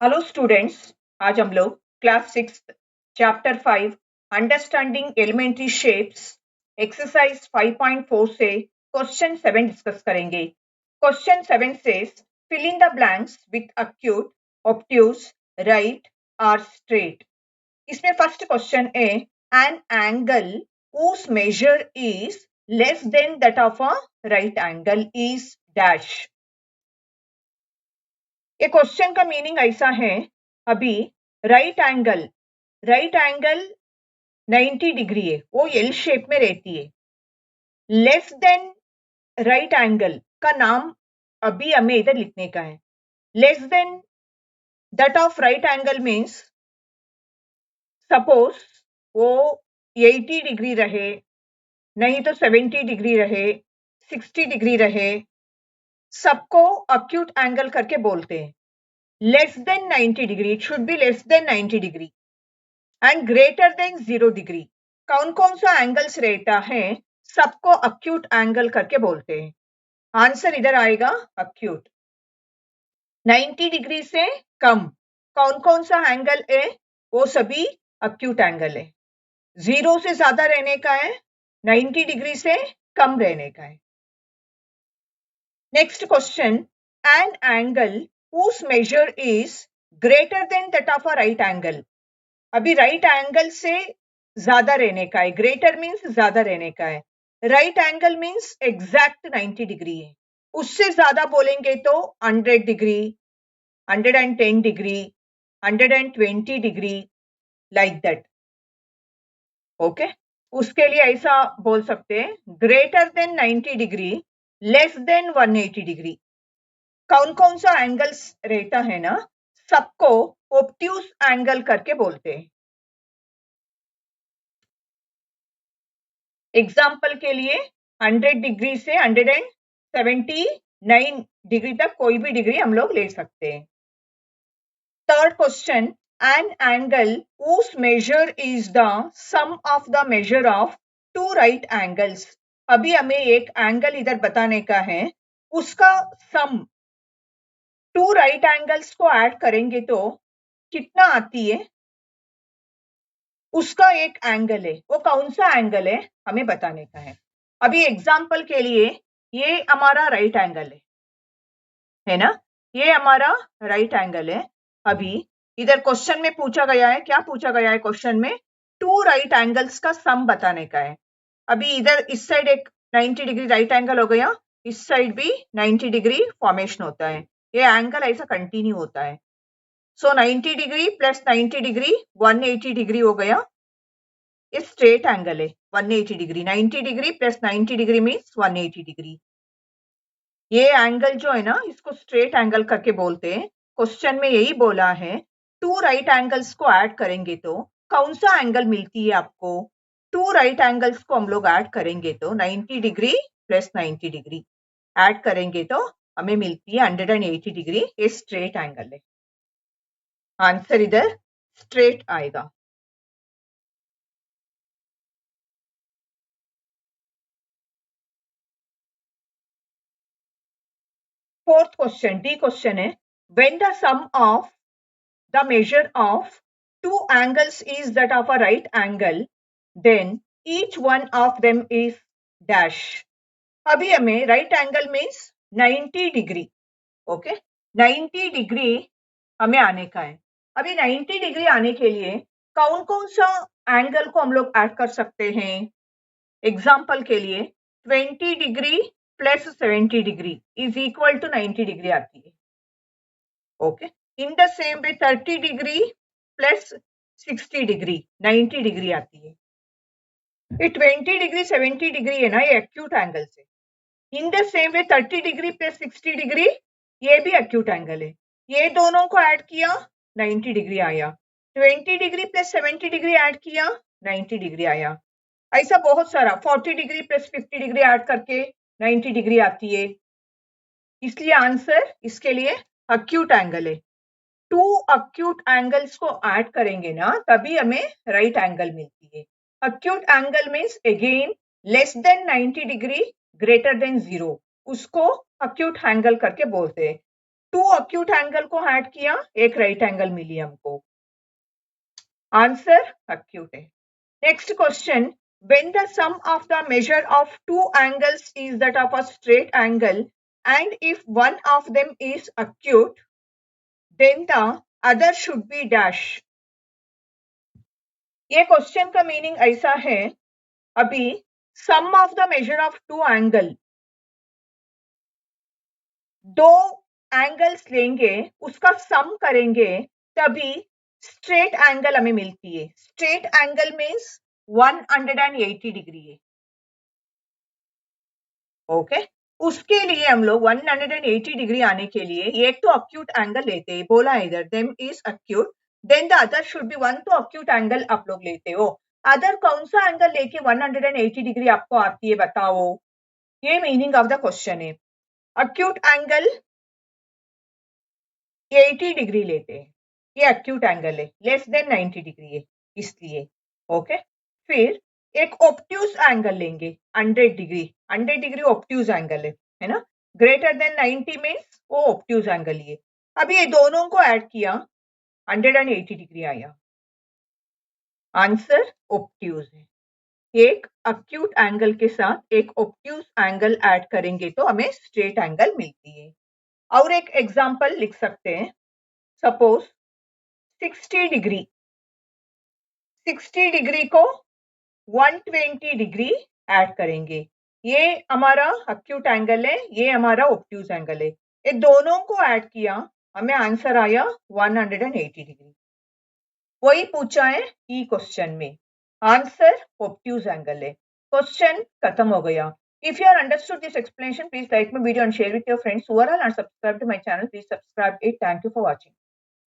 Hello students. आज हम लोग class 6 chapter 5 understanding elementary shapes exercise 5.4 से क्वेश्चन 7 डिस्कस करेंगे। Question 7 says fill in the blanks with acute, obtuse, right or straight। इसमें first question है an angle whose measure is less than that of a right angle is dash। ये question का meaning ऐसा है, अभी right angle 90 degree है, वो L shape में रहती है। लेस देन राइट एंगल का नाम अभी हमें इधर लिखने का है। Less than that of right angle means suppose वो 80 डिग्री रहे, नहीं तो 70 डिग्री रहे, 60 डिग्री रहे, सबको अक्यूट एंगल करके बोलते हैं। Less than 90 degree, it should be less than 90 degree and greater than 0 degree. कौन कौन सा एंगल्स रहता है, सबको अक्यूट एंगल करके बोलते हैं। आंसर इधर आएगा अक्यूट। 90 डिग्री से कम कौन कौन सा एंगल है, वो सभी अक्यूट एंगल है। 0 से ज्यादा रहने का है, 90 डिग्री से कम रहने का है। Next question, an angle whose measure is greater than that of a right angle। अभी राइट एंगल से ज्यादा रहने का है, ग्रेटर मीन्स ज्यादा रहने का है, right angle means exact 90 degree है। उससे ज्यादा बोलेंगे तो 100 degree, 110 degree, 120 degree, like that. Okay, उसके लिए ऐसा बोल सकते हैं, greater than 90 degree, less than 180 degree. कौन कौन सा एंगल्स रहता है ना, सबको ऑब्ट्यूज एंगल करके बोलते हैं। एग्जाम्पल के लिए 100 डिग्री से 179 डिग्री तक कोई भी डिग्री हम लोग ले सकते हैं। Third question, an angle whose measure is the sum of the measure of two right angles। अभी हमें एक एंगल इधर बताने का है, उसका सम टू राइट एंगल्स को ऐड करेंगे तो कितना आती है, उसका एक एंगल है, वो कौन सा एंगल है हमें बताने का है। अभी एग्जाम्पल के लिए ये हमारा राइट एंगल है ना, ये हमारा राइट एंगल है। अभी इधर क्वेश्चन में पूछा गया है, क्या पूछा गया है क्वेश्चन में, टू राइट एंगल्स का सम बताने का है। अभी इधर इस साइड एक 90 डिग्री राइट एंगल हो गया, इस साइड भी 90 डिग्री फॉर्मेशन होता है, ये एंगल ऐसा कंटिन्यू होता है। सो 90 डिग्री प्लस 90 डिग्री 180 डिग्री हो गया, ये स्ट्रेट एंगल है 180 degree. 90 degree plus 90 degree means 180 degree. ये एंगल जो है ना, इसको स्ट्रेट एंगल करके बोलते हैं। क्वेश्चन में यही बोला है, टू राइट एंगल्स को ऐड करेंगे तो कौन सा एंगल मिलती है आपको। टू राइट एंगल्स को हम लोग ऐड करेंगे तो 90 डिग्री प्लस 90 डिग्री ऐड करेंगे तो हमें मिलती है 180 डिग्री। ये स्ट्रेट एंगल है, आंसर इधर स्ट्रेट आएगा। फोर्थ क्वेश्चन, डी क्वेश्चन है, when the sum of the measure of two angles is that of a right angle, then each one of them is dash। अभी हमें right angle means 90 degree, okay, 90 degree हमें आने का है। अभी 90 degree आने के लिए कौन कौन सा एंगल को हम लोग ऐड कर सकते हैं। एग्जाम्पल के लिए 20 degree plus 70 degree is equal to 90 degree आती है। Okay, in the same way 30 degree plus 60 degree 90 degree आती है। ये 20 डिग्री 70 डिग्री है ना, ये एक्यूट एंगल से। इन the same way 30 degree plus 60 degree, ये भी एक्यूट एंगल है। ये दोनों को ऐड किया 90 डिग्री आया, 20 डिग्री प्लस 70 डिग्री ऐड किया 90 डिग्री आया। ऐसा बहुत सारा 40 डिग्री प्लस 50 डिग्री ऐड करके 90 डिग्री आती है। इसलिए आंसर इसके लिए अक्यूट एंगल है। टू अक्यूट एंगल्स को ऐड करेंगे ना, तभी हमें राइट एंगल मिलती है। Acute angle means again less than 90 degree greater than 0, उसको अक्यूट एंगल करके बोलते हैं। 2 acute एंगल को ऐड किया, एक राइट एंगल मिली हमको। आंसर acute है। Next question, when the sum of the measure of 2 angles is that of a straight angle and if one of them is acute then the other should be dash। ये question का meaning ऐसा है, अभी sum of the measure of 2 angle, 2 angles लेंगे उसका सम करेंगे तभी straight angle हमें मिलती है। स्ट्रेट एंगल मीन्स 180 डिग्री है। ओके, उसके लिए हम लोग 180 डिग्री आने के लिए एक तो अक्यूट एंगल लेते हैं, बोला इधर them is acute, then the other should be one, तो अक्यूट एंगल आप लोग लेते हो। अदर कौन सा एंगल लेके 180 डिग्री आपको आती है बताओ, ये मीनिंग ऑफ द क्वेश्चन है। अक्यूट एंगल 80 डिग्री लेते हैं, ये अक्यूट एंगल है, लेस देन 90 डिग्री है इसलिए। ओके, फिर एक ऑब्ट्यूज एंगल लेंगे 100 डिग्री, 100 डिग्री ऑब्ट्यूज एंगल है ना, ग्रेटर देन 90 मीन्स वो ऑब्ट्यूज एंगल ही है। अब ये दोनों को ऐड किया 180 डिग्री आया, आंसर ऑब्ट्यूज है। एक अक्यूट एंगल के साथ एक ऑब्ट्यूज एंगल ऐड करेंगे तो हमें स्ट्रेट एंगल मिलती है। और एक एग्जांपल लिख सकते हैं, सपोज 60 डिग्री, 60 डिग्री को 120 डिग्री ऐड करेंगे, ये हमारा अक्यूट एंगल है, ये हमारा ऑब्ट्यूज एंगल है, ये दोनों को ऐड किया हमें आंसर आया 180 डिग्री। वही पूछा है ई क्वेश्चन में, आंसर ऑब्ट्यूज एंगल है। क्वेश्चन खत्म हो गया। If you are understood this explanation, please like my video and share with your friends who are not subscribed to my channel. Please subscribe it. Thank you for watching.